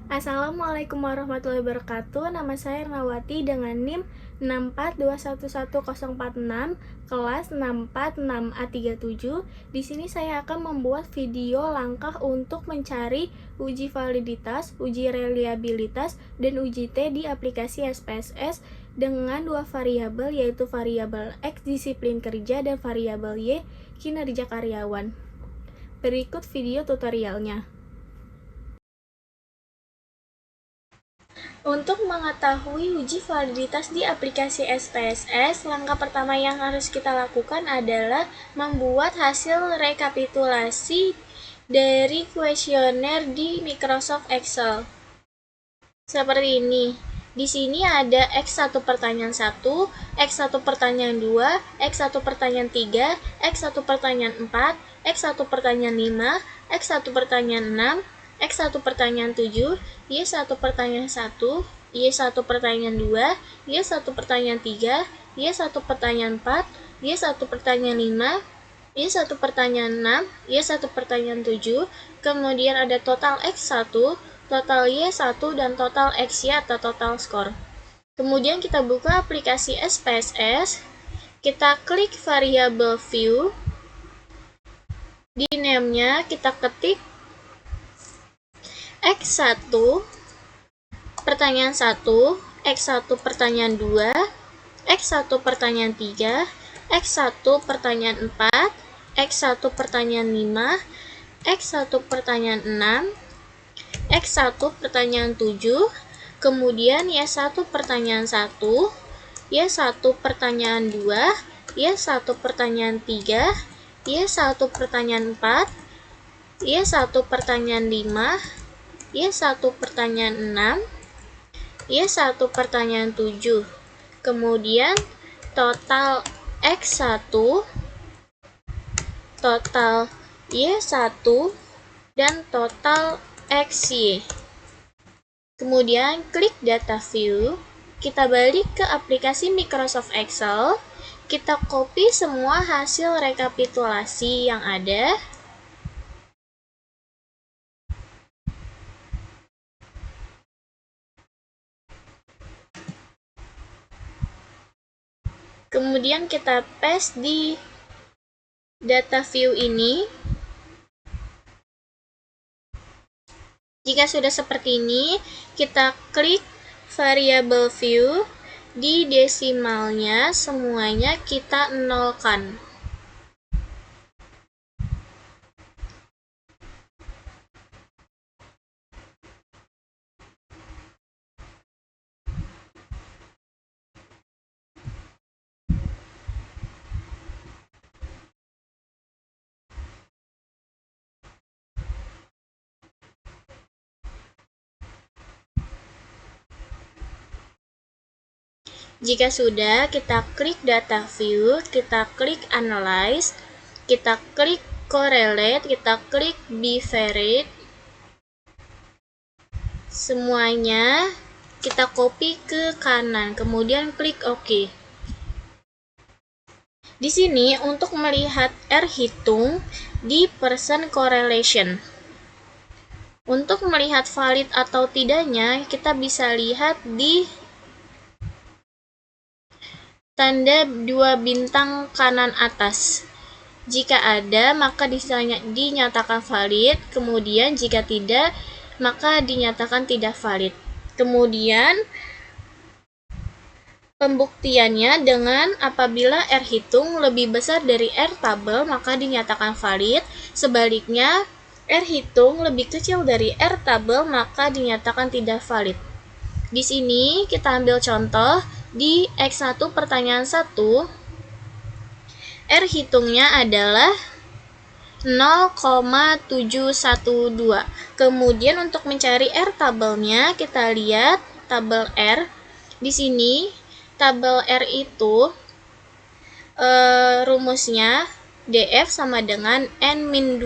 Assalamualaikum warahmatullahi wabarakatuh. Nama saya Ernawati dengan NIM 642111046 kelas 646A37. Di sini saya akan membuat video langkah untuk mencari uji validitas, uji reliabilitas, dan uji T di aplikasi SPSS dengan dua variabel, yaitu variabel X disiplin kerja dan variabel Y kinerja karyawan. Berikut video tutorialnya. Untuk mengetahui uji validitas di aplikasi SPSS, langkah pertama yang harus kita lakukan adalah membuat hasil rekapitulasi dari kuesioner di Microsoft Excel. Seperti ini. Di sini ada X1 pertanyaan 1, X1 pertanyaan 2, X1 pertanyaan 3, X1 pertanyaan 4, X1 pertanyaan 5, X1 pertanyaan 6, X1 pertanyaan 7, Y1 pertanyaan 1, Y1 pertanyaan 2, Y1 pertanyaan 3, Y1 pertanyaan 4, Y1 pertanyaan 5, Y1 pertanyaan 6, Y1 pertanyaan 7, kemudian ada total X1, total Y1, dan total XY atau total skor. Kemudian kita buka aplikasi SPSS, kita klik variable view, di name-nya kita ketik X1 pertanyaan 1, X1 pertanyaan 2, X1 pertanyaan 3, X1 pertanyaan 4, X1 pertanyaan 5, X1 pertanyaan 6, X1 pertanyaan 7, kemudian Y1 pertanyaan 1, Y1 pertanyaan 2, Y1 pertanyaan 3, Y1 pertanyaan 4, Y1 pertanyaan 5, Y1 pertanyaan 6, Y1 pertanyaan 7. Kemudian total X1, total Y1, dan total XY. Kemudian klik data view, kita balik ke aplikasi Microsoft Excel, kita copy semua hasil rekapitulasi yang ada. Kemudian kita paste di data view ini. Jika sudah seperti ini, kita klik variable view, di desimalnya semuanya kita nolkan. Jika sudah, kita klik data view, kita klik analyze, kita klik correlate, kita klik bivariate. Semuanya kita copy ke kanan, kemudian klik OK. Di sini untuk melihat R hitung di percent correlation. Untuk melihat valid atau tidaknya, kita bisa lihat di tanda 2 bintang kanan atas. Jika ada, maka dinyatakan valid, kemudian jika tidak, maka dinyatakan tidak valid. Kemudian pembuktiannya dengan apabila R hitung lebih besar dari R tabel, maka dinyatakan valid. Sebaliknya, R hitung lebih kecil dari R tabel, maka dinyatakan tidak valid. Di sini kita ambil contoh di X1 pertanyaan 1, R hitungnya adalah 0,712. Kemudian untuk mencari R tabelnya, kita lihat tabel R. Di sini tabel R itu rumusnya DF sama dengan N-2.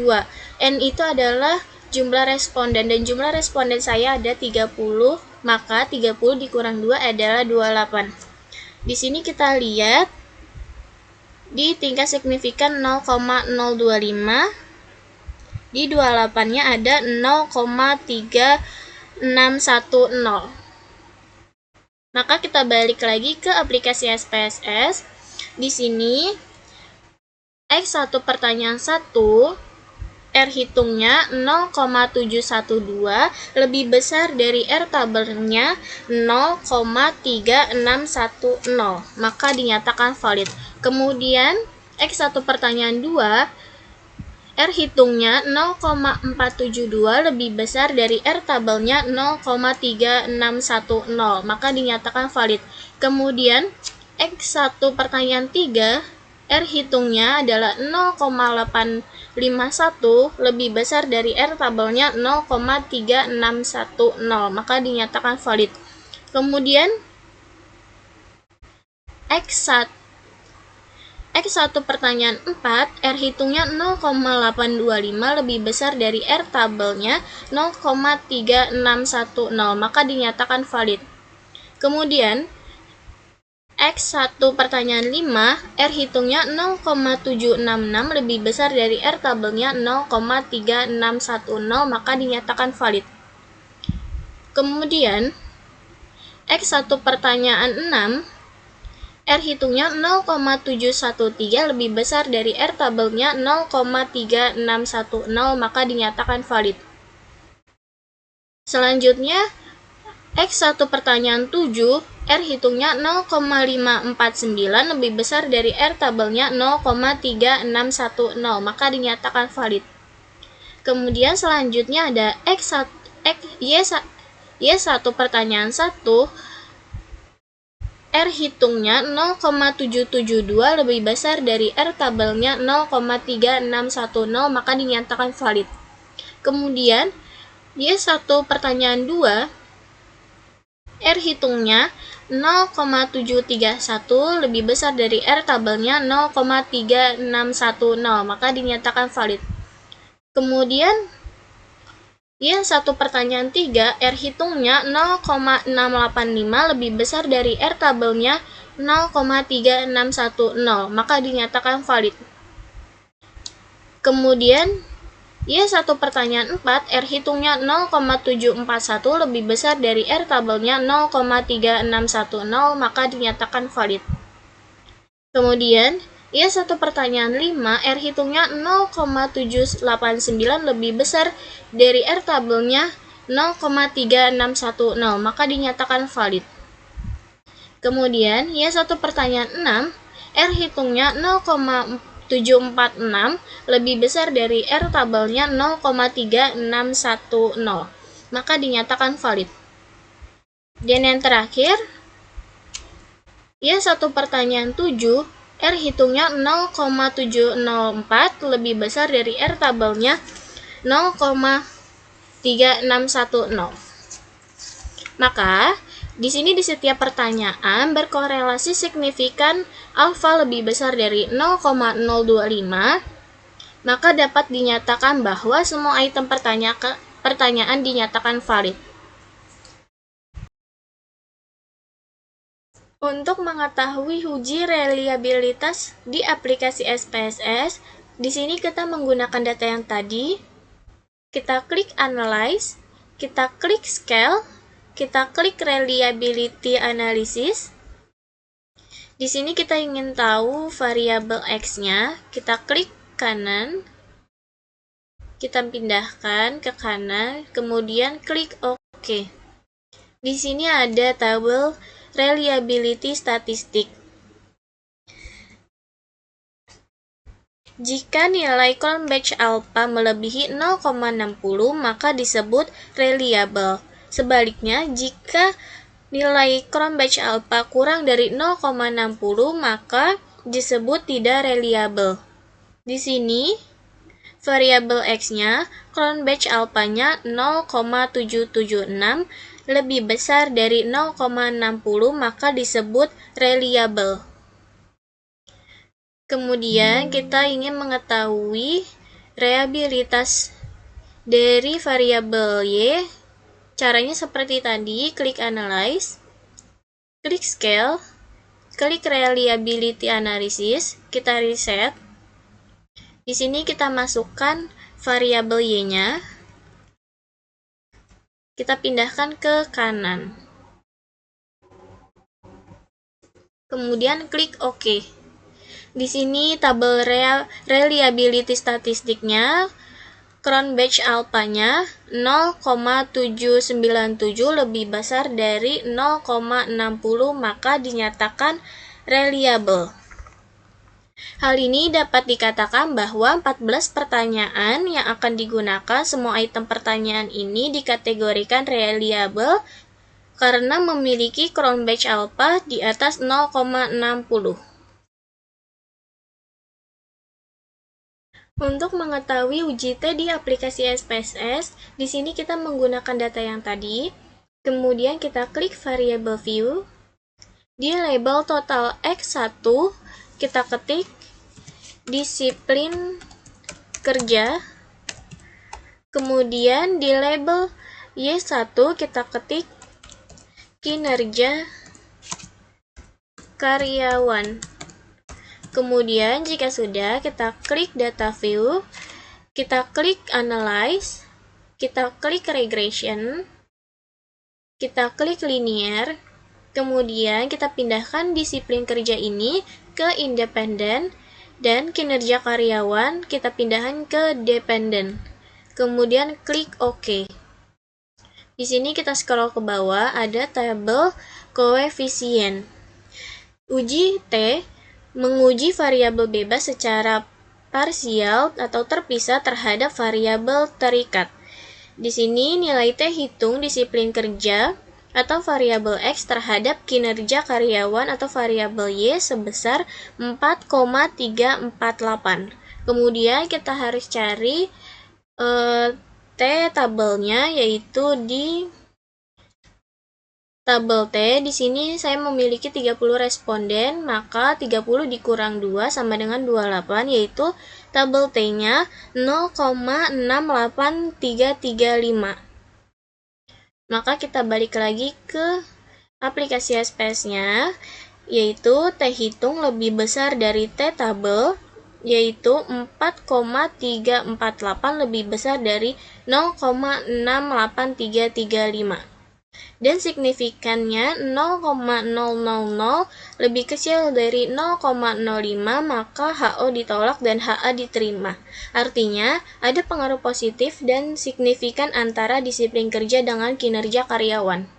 N itu adalah jumlah responden, dan jumlah responden saya ada 30, maka 30 dikurang 2 adalah 28. Di sini kita lihat di tingkat signifikan 0,025, di 28-nya ada 0,3 Maka kita balik lagi ke aplikasi SPSS. Di sini X1 pertanyaan 1, R hitungnya 0,712 lebih besar dari R tabelnya 0,3610, maka dinyatakan valid. Kemudian X1 pertanyaan 2, R hitungnya 0,472 lebih besar dari R tabelnya 0,3610, maka dinyatakan valid. Kemudian X1 pertanyaan 3, R hitungnya adalah 0,851 lebih besar dari R tabelnya 0,3610, maka dinyatakan valid. Kemudian X1 pertanyaan 4, R hitungnya 0,825 lebih besar dari R tabelnya 0,3610, maka dinyatakan valid. Kemudian X1 pertanyaan 5, R hitungnya 0,766 lebih besar dari R tabelnya 0,3610, maka dinyatakan valid. Kemudian X1 pertanyaan 6, R hitungnya 0,713 lebih besar dari R tabelnya 0,3610, maka dinyatakan valid. Selanjutnya X1 pertanyaan 7, R hitungnya 0,549 lebih besar dari R tabelnya 0,3610, maka dinyatakan valid. Kemudian selanjutnya ada Y1 pertanyaan 1, R hitungnya 0,772 lebih besar dari R tabelnya 0,3610, maka dinyatakan valid. Kemudian Y1 pertanyaan 2, R hitungnya 0,731 lebih besar dari R tabelnya 0,3610, maka dinyatakan valid. Kemudian Y1 pertanyaan 3, R hitungnya 0,685 lebih besar dari R tabelnya 0,3610, maka dinyatakan valid. Kemudian Y1 pertanyaan 4, R hitungnya 0,741 lebih besar dari R tabelnya 0,3610, maka dinyatakan valid. Kemudian Y1 pertanyaan 5, R hitungnya 0,789 lebih besar dari R tabelnya 0,3610, maka dinyatakan valid. Kemudian Y1 pertanyaan 6, R hitungnya 0,746 lebih besar dari R tabelnya 0,3610, maka dinyatakan valid. Dan yang terakhir, Y1 pertanyaan 7, R hitungnya 0,704 lebih besar dari R tabelnya 0,3610. Maka di sini di setiap pertanyaan berkorelasi signifikan alfa lebih besar dari 0,025, maka dapat dinyatakan bahwa semua item pertanyaan dinyatakan valid. Untuk mengetahui uji reliabilitas di aplikasi SPSS, di sini kita menggunakan data yang tadi. Kita klik Analyze, kita klik Scale, kita klik Reliability Analysis. Di sini kita ingin tahu variabel X-nya, kita klik kanan, kita pindahkan ke kanan, kemudian klik OK. Di sini ada tabel reliability statistik. Jika nilai Cronbach alpha melebihi 0,60, maka disebut reliable. Sebaliknya, jika nilai Cronbach alpha kurang dari 0,60, maka disebut tidak reliable. Di sini, variabel X-nya, Cronbach alpha-nya 0,776, lebih besar dari 0,60, maka disebut reliable. Kemudian kita ingin mengetahui reliabilitas dari variabel Y. Caranya seperti tadi, klik Analyze, klik Scale, klik Reliability Analysis, kita reset. Di sini kita masukkan variabel Y-nya. kita pindahkan ke kanan. Kemudian klik OK. Di sini tabel reliability statistiknya, Cronbach's alpha-nya 0,797 lebih besar dari 0,60, maka dinyatakan reliable. Hal ini dapat dikatakan bahwa 14 pertanyaan yang akan digunakan, semua item pertanyaan ini dikategorikan reliable karena memiliki Cronbach's alpha di atas 0,60. Untuk mengetahui uji T di aplikasi SPSS, di sini kita menggunakan data yang tadi. Kemudian kita klik variable view. Di label total X1, kita ketik disiplin kerja. Kemudian di label Y1 kita ketik kinerja karyawan. Kemudian jika sudah, kita klik data view, kita klik analyze, kita klik regression, kita klik linear, kemudian kita pindahkan disiplin kerja ini ke independen, dan kinerja karyawan kita pindahkan ke dependen. Kemudian klik OK. Di sini kita scroll ke bawah, ada tabel koefisien. Uji T menguji variabel bebas secara parsial atau terpisah terhadap variabel terikat. Di sini nilai T hitung disiplin kerja atau variabel X terhadap kinerja karyawan atau variabel Y sebesar 4,348. Kemudian kita harus cari T tabelnya, yaitu di tabel T. Di sini saya memiliki 30 responden, maka 30 dikurang 2 sama dengan 28, yaitu tabel T-nya 0,68335. Maka kita balik lagi ke aplikasi SPS-nya, yaitu T hitung lebih besar dari T tabel, yaitu 4,348 lebih besar dari 0,68335. Dan signifikannya 0,000 lebih kecil dari 0,05, maka HO ditolak dan HA diterima. Artinya, ada pengaruh positif dan signifikan antara disiplin kerja dengan kinerja karyawan.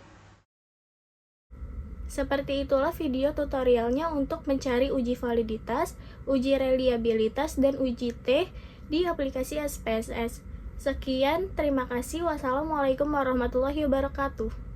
Seperti itulah video tutorialnya untuk mencari uji validitas, uji reliabilitas, dan uji T di aplikasi SPSS. Sekian, terima kasih. Wassalamualaikum warahmatullahi wabarakatuh.